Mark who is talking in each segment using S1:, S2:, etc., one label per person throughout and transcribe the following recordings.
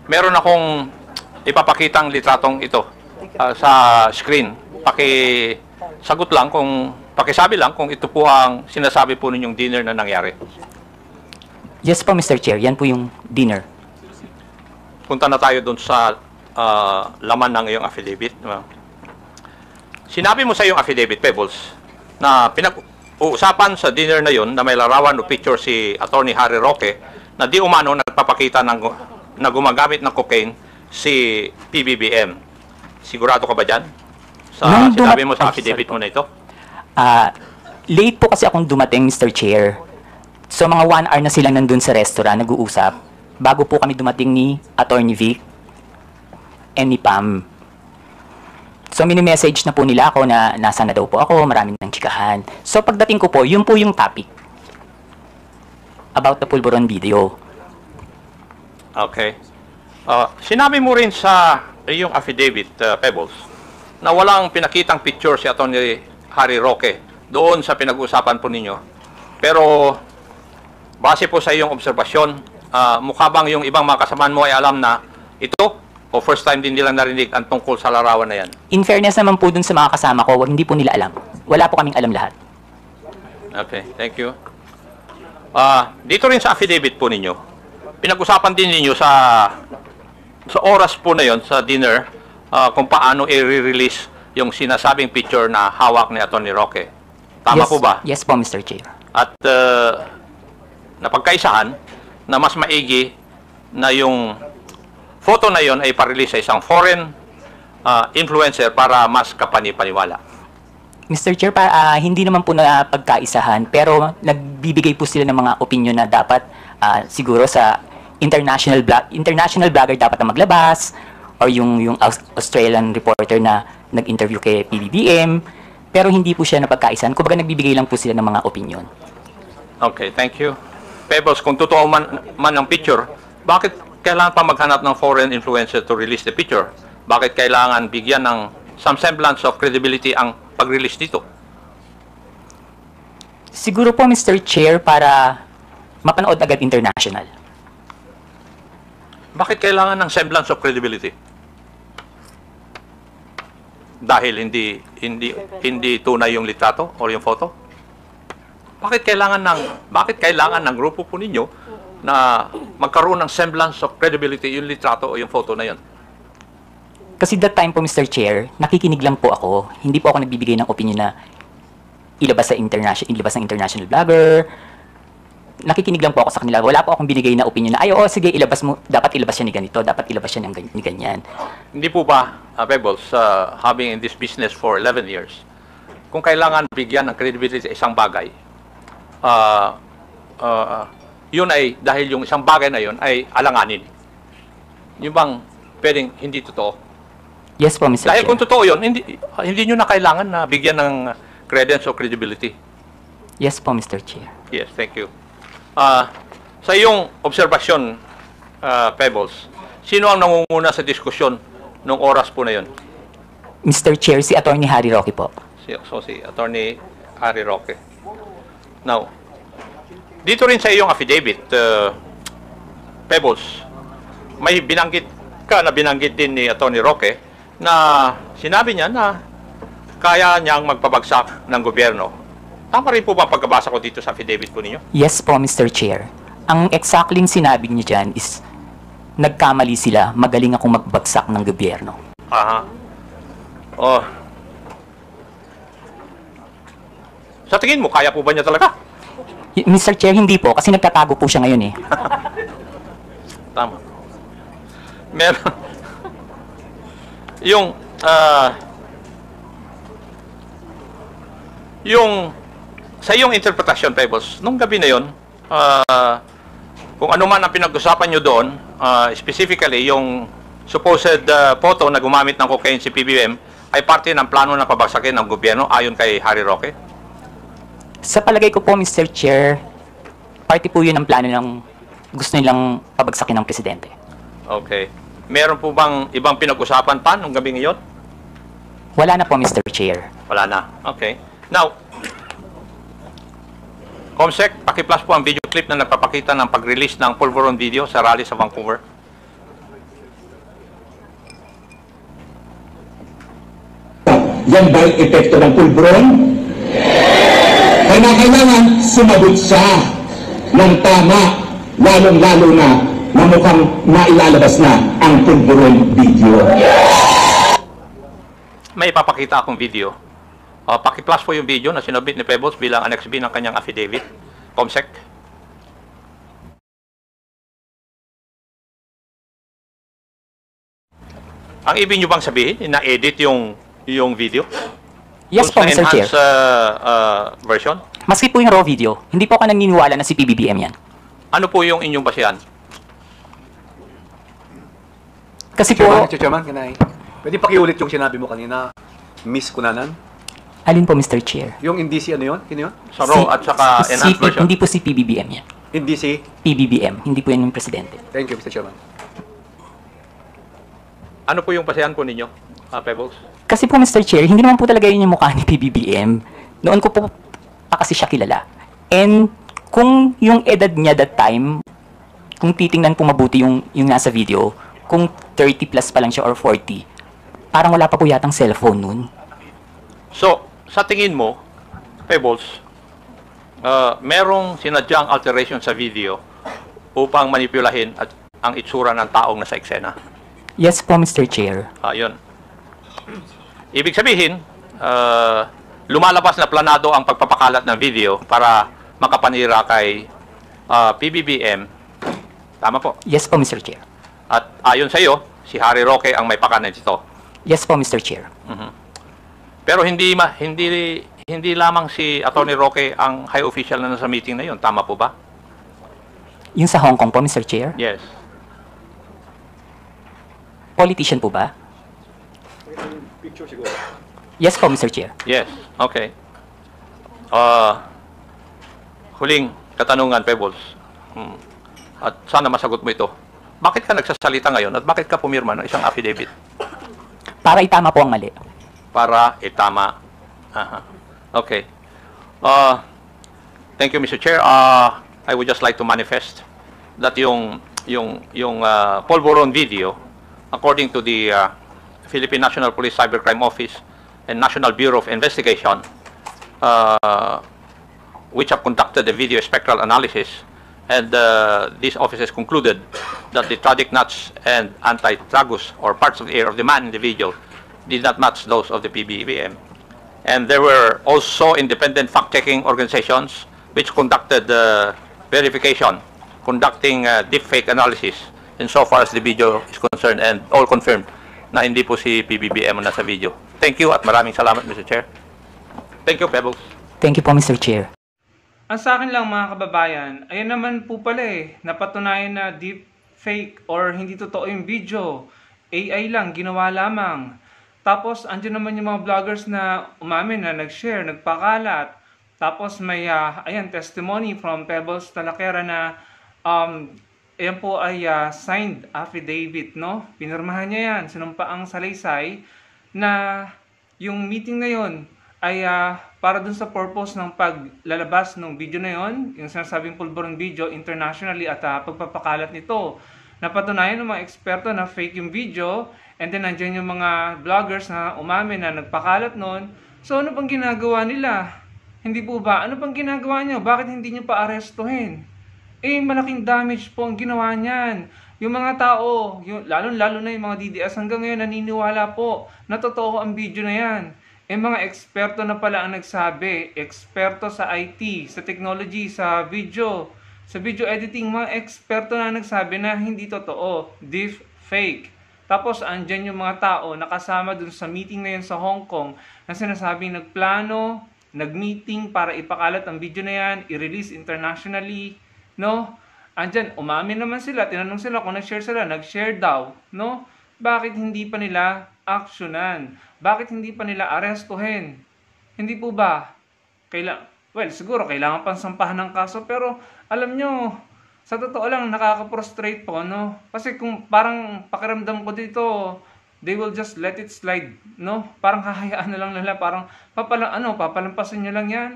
S1: meron akong ipapakitang litratong ito sa screen. Pakisabi lang kung ito po ang sinasabi po ninyong dinner na nangyari.
S2: Yes po, Mr. Chair. Yan po yung dinner.
S1: Punta na tayo doon sa laman ng iyong affidavit. Sinabi mo sa iyong affidavit, Pebbles, na pinag-uusapan sa dinner na yon na may larawan o picture si Attorney Harry Roque na di umano nagpapakita na gumagamit ng cocaine si PBBM. Sigurado ka ba dyan? Sinabi mo sa affidavit mo na ito?
S2: Late po kasi akong dumating, Mr. Chair. So mga 1 hour na sila nandun sa restaurant, nag-uusap, bago po kami dumating ni Attorney Vic and ni Pam. So mini-message na po nila ako na nasa na daw po ako, maraming nang chikahan. So pagdating ko po, yun po yung topic about the Pulveron video.
S1: Okay. Sinabi mo rin sa iyong affidavit, Pebbles, na walang pinakitang picture si Attorney Harry Roque doon sa pinag-uusapan po ninyo. Pero base po sa iyong obserbasyon, mukha bang yung ibang mga kasamaan mo ay alam na ito o first time din nila narinig ang tungkol sa larawan na yan?
S2: In fairness naman po dun sa mga kasama ko, hindi po nila alam. Wala po kaming alam lahat.
S1: Okay, thank you. Dito rin sa affidavit po ninyo, pinag-usapan din ninyo sa oras po na yon sa dinner kung paano i-release yung sinasabing picture na hawak ni Attorney Roque. Tama po ba?
S2: Yes po, Mr. Chair.
S1: At napagkaisahan na mas maigi na yung photo na yon ay pa-release sa isang foreign influencer para mas kapani-paniwala.
S2: Mr. Chair, hindi naman po na pagkaisahan, pero nagbibigay po sila ng mga opinion na dapat siguro sa international blogger dapat na maglabas, or yung Australian reporter na nag-interview kay PBBM, pero hindi po siya napagkaisahan. Kumbaga nagbibigay lang po sila ng mga opinion.
S1: Okay, thank you. Pebbles, kung totoo man ang picture, bakit kailangan pa maghanap ng foreign influencer to release the picture? Bakit kailangan bigyan ng some semblance of credibility ang pag-release dito?
S2: Siguro po, Mr. Chair, para mapanood agad international.
S1: Bakit kailangan ng semblance of credibility? Dahil hindi tunay yung litrato o yung photo? Bakit kailangan ng grupo po ninyo na magkaroon ng semblance of credibility yung litrato o yung photo na yun?
S2: Kasi that time po, Mr. Chair, nakikinig lang po ako. Hindi po ako nagbibigay ng opinion na ilabas ng international blogger. Nakikinig lang po ako sa kanila. Wala po akong binigay na opinion na, sige, dapat ilabas siya ni ganito, dapat ilabas siya ni ganyan.
S1: Hindi po ba, Pebbles, having in this business for 11 years, kung kailangan bigyan ng credibility sa isang bagay, yun ay, dahil yung isang bagay na yun ay alanganin. Yung bang pwedeng hindi totoo?
S2: Yes po, Mr.
S1: Dahil
S2: Chair.
S1: kung totoo yun, hindi nyo na kailangan na bigyan ng credence o credibility.
S2: Yes po, Mr. Chair.
S1: Yes, thank you. Sa iyong obserbasyon, Pebbles, sino ang nangunguna sa diskusyon nung oras po na yun?
S2: Mr. Chair, si Attorney Harry Roque po.
S1: Si Attorney Harry Roque. Now, dito rin sa iyong affidavit, Pebbles, may binanggit din ni Attorney Roque na sinabi niya na kaya niyang magpabagsak ng gobyerno. Tama rin po ba pagkabasa ko dito sa affidavit po ninyo?
S2: Yes po, Mr. Chair. Ang exactly sinabi niya dyan is, nagkamali sila, magaling akong magbagsak ng gobyerno.
S1: Aha. Oh. Sa tingin mo, kaya po ba niya talaga?
S2: Mr. Chair, hindi po, kasi nagtatago po siya ngayon eh.
S1: Tama. Meron. Sa iyong interpretasyon, Pebbles, nung gabi na yon, kung ano man ang pinag-usapan nyo doon, specifically yung supposed photo na gumamit ng cocaine si PBBM, ay parte ng plano na pabagsakin ng gobyerno ayon kay Harry Roque?
S2: Sa palagay ko po, Mr. Chair, parte po yun ang plano ng gusto nilang pabagsakin ng presidente.
S1: Okay. Meron po bang ibang pinag-usapan pa nung gabi ngayon?
S2: Wala na po, Mr. Chair.
S1: Wala na. Okay. Now, Comsec, paki-plus po ang video clip na nagpapakita ng pag-release ng Pulveron video sa rally sa Vancouver.
S3: yan ba yung epekto ng pulburon? Kailangan sumagot siya ng tama, lalong-lalo na mukhang mailalabas na ang pulburon video.
S1: May ipapakita akong video. Paki-plus po yung video na sinubmit ni Pebbles bilang Annex B ng kanyang affidavit. Comsec. Ang ibig nyo bang sabihin, na-edit yung video?
S2: Yes po, Mr. Chair.
S1: Enhanced version?
S2: Maski po yung raw video, hindi po ako naniniwala na si PBBM yan.
S1: Ano po yung inyong basihan?
S2: Kasi po,
S4: Mr. Chairman, can I? Pwede pakiulit yung sinabi mo kanina, Miss Kunanan?
S2: alin po, Mr. Chair?
S4: Yung indisi ano yun? Sino yun?
S1: Sa raw at saka enhanced version?
S2: Hindi po si PBBM yan.
S4: Indisi?
S2: PBBM, hindi po yan yung presidente.
S4: Thank you, Mr. Chairman.
S1: Ano po yung basihan po ninyo, Pebbles?
S2: Kasi po, Mr. Chair, hindi naman po talaga yun yung mukha ni PBBM. Noon ko po pa kasi siya kilala. And kung yung edad niya that time, kung titingnan po mabuti yung nasa video, kung 30 plus pa lang siya or 40, parang wala pa po yatang cellphone nun.
S1: So, sa tingin mo, Pebbles, merong sinadyang alteration sa video upang manipulahin at ang itsura ng taong nasa eksena.
S2: Yes po, Mr. Chair.
S1: Yun. Ibig sabihin, lumalabas na planado ang pagpapakalat ng video para makapanira kay PBBM. Tama po.
S2: Yes po, Mr. Chair.
S1: At ayon sa iyo, si Harry Roque ang may pakanan dito.
S2: Yes po, Mr. Chair.
S1: Pero hindi lamang si Atty. Roque ang high official na nasa meeting na yun. Tama po ba?
S2: Yung sa Hong Kong po, Mr. Chair.
S1: Yes.
S2: Politician po ba?
S4: Picture siguro.
S2: Yes po, Mr. Chair.
S1: Yes. Okay. Huling katanungan, Pebbles. At sana masagot mo ito. Bakit ka nagsasalita ngayon at bakit ka pumirma ng isang affidavit?
S2: Para itama po ang mali.
S1: Para itama. Okay. Thank you, Mr. Chair. I would just like to manifest that yung Polvoron video, according to the Philippine National Police Cybercrime Office and National Bureau of Investigation, which have conducted the video spectral analysis, and these officers concluded that the tragic nuts and anti-tragus or parts of the ear of the man in the video did not match those of the PBBM. And there were also independent fact-checking organizations which conducted verification, conducting deepfake analysis insofar as the video is concerned, and all confirmed na hindi po si PBBM ang nasa video. Thank you at maraming salamat, Mr. Chair. Thank you, Pebbles.
S2: Thank you po, Mr. Chair.
S5: Ang sa akin lang mga kababayan, ayan naman po pala napatunayan na deep fake or hindi totoo yung video. AI lang, ginawa lamang. Tapos, andyan naman yung mga vloggers na umamin na nag-share, nagpakalat. Tapos may, ayan, testimony from Pebbles Talakera na, ayan po ay signed affidavit, no? Pinirmahan niya yan, sinumpaang salaysay na yung meeting na yon ay para dun sa purpose ng paglalabas ng video na yon, yung sinasabing Pulburon video internationally at pagpapakalat nito. Napatunayan ng mga eksperto na fake yung video, and then nandiyan yung mga vloggers na umamin na nagpakalat nun. So ano bang ginagawa nila? Hindi po ba? Ano bang ginagawa nyo? Bakit hindi nyo pa arestuhin? Malaking damage po ang ginawa niyan. Yung mga tao, lalo-lalo na yung mga DDS hanggang ngayon naniniwala po na totoo ang video na yan. Mga eksperto na pala ang nagsabi, eksperto sa IT, sa technology, sa video editing, mga eksperto na nagsabi na hindi totoo, deep fake. Tapos andyan yung mga tao nakasama dun sa meeting na yun sa Hong Kong na sinasabing nagplano, nagmeeting para ipakalat ang video na yan, i-release internationally, no? Andyan, umamin naman sila, tinanong sila kung nag-share sila, nag-share daw, no? Bakit hindi pa nila aksyonan? Bakit hindi pa nila arestuhin? Hindi po ba? Siguro kailangan pang sampahan ng kaso, pero alam nyo, sa totoo lang, nakaka-frustrate po, no? Kasi kung parang pakiramdam ko dito, they will just let it slide, no? Parang hahayaan na lang nila, parang papalampasin nyo lang yan.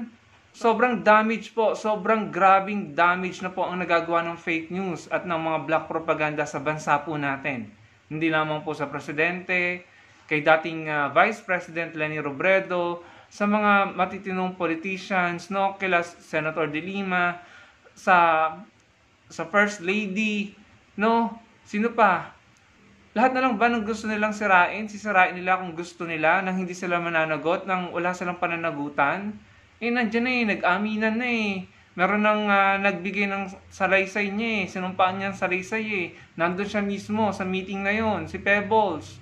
S5: Sobrang damage po, sobrang grabing damage na po ang nagagawa ng fake news at ng mga black propaganda sa bansa po natin. Hindi lamang po sa presidente, kay dating Vice President Leni Robredo, sa mga matitinong politicians, no, kila Senator De Lima, sa First Lady, no, sino pa? Lahat na lang ba ng gusto nilang sirain? Sisirain nila kung gusto nila nang hindi sila mananagot, nang wala silang pananagutan? Nandiyan na nag-aminan na Meron nang nagbigay ng salaysay niya sinumpaan niya ang salaysay Nandun siya mismo sa meeting na yon, si Pebbles.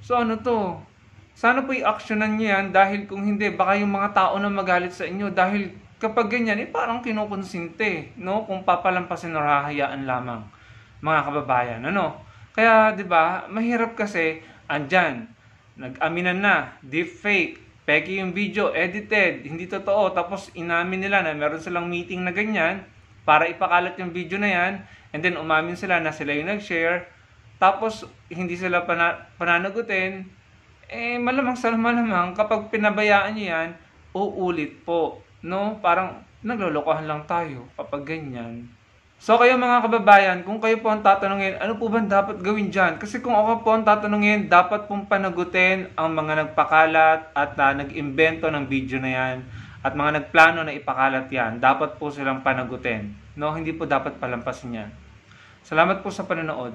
S5: So ano to? Sana po i-actionan niyo yan dahil kung hindi, baka yung mga tao na magalit sa inyo dahil kapag ganyan, parang kinukonsinte, no? Kung papalampasin o hahayaan lamang, mga kababayan, ano? Kaya, di ba, mahirap kasi, andyan, nag-aminan na, deepfake, peke yung video, edited, hindi totoo, tapos inamin nila na meron silang meeting na ganyan, para ipakalat yung video na yan, and then umamin sila na sila yung nag-share, tapos hindi sila pananagutin, malamang sa malamang kapag pinabayaan niyo yan, uulit po, no? Parang naglolokohan lang tayo kapag ganyan. So kayo mga kababayan, kung kayo po ang tatanungin, ano po ba dapat gawin dyan? Kasi kung ako po ang tatanungin, dapat pong panagutin ang mga nagpakalat at nag-imbento ng video na yan at mga nagplano na ipakalat yan. Dapat po silang panagutin, no? Hindi po dapat palampasin yan. Salamat po sa panonood.